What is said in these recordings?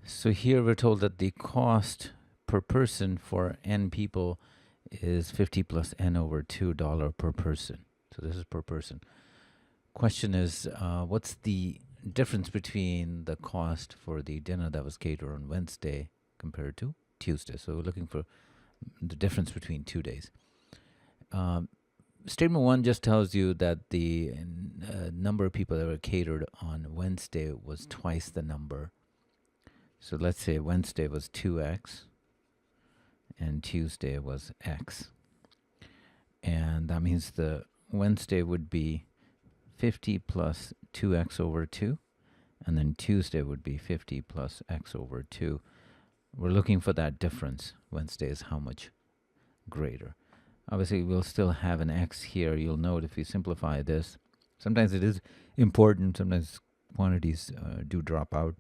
So here we're told that the cost per person for n people is 50 plus n over $2 per person. So this is per person. Question is, what's the difference between the cost for the dinner that was catered on Wednesday compared to Tuesday? So we're looking for the difference between 2 days. Statement 1 just tells you that the number of people that were catered on Wednesday was twice the number. So let's say Wednesday was 2x and Tuesday was x. And that means the Wednesday would be 50 plus 2x over 2. And then Tuesday would be 50 plus x over 2. We're looking for that difference. Wednesday is how much greater. Obviously, we'll still have an x here. You'll note if you simplify this, sometimes it is important. Sometimes quantities do drop out.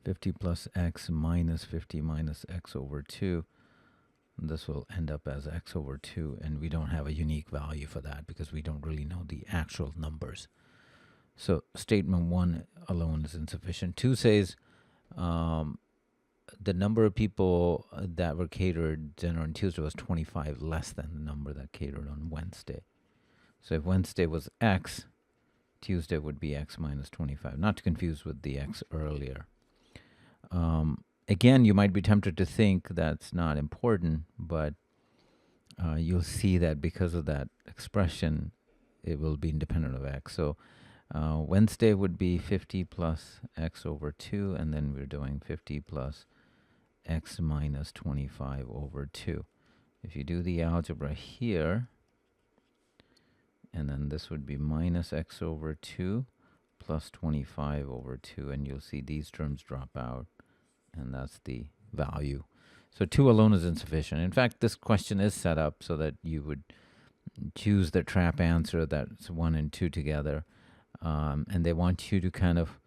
50 plus x minus 50 minus x over 2. And this will end up as x over 2. And we don't have a unique value for that because we don't really know the actual numbers. So statement 1 alone is insufficient. 2 says the number of people that were catered dinner on Tuesday was 25 less than the number that catered on Wednesday. So if Wednesday was x, Tuesday would be x minus 25. Not to confuse with the x earlier. Again, you might be tempted to think that's not important, but you'll see that because of that expression, it will be independent of x. So Wednesday would be 50 plus x over 2, and then we're doing 50 plus x minus 25 over 2. If you do the algebra here, and then this would be minus x over 2 plus 25 over 2, and you'll see these terms drop out, and that's the value. So 2 alone is insufficient. In fact, this question is set up so that you would choose the trap answer that's 1 and 2 together, and they want you to kind of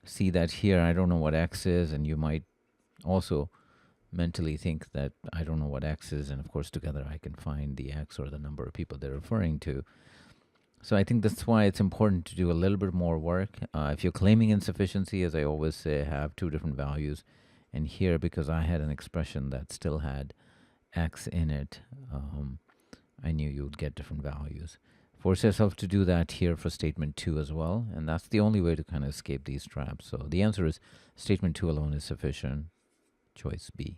see that here I don't know what x is, and you might also mentally think that I don't know what x is, and of course together I can find the x or the number of people they're referring to. So I think that's why it's important to do a little bit more work. If you're claiming insufficiency, as I always say, have 2 different values. And here, because I had an expression that still had x in it, I knew you would get different values. Force yourself to do that here for statement 2 as well. And that's the only way to kind of escape these traps. So the answer is statement 2 alone is sufficient. Choice B.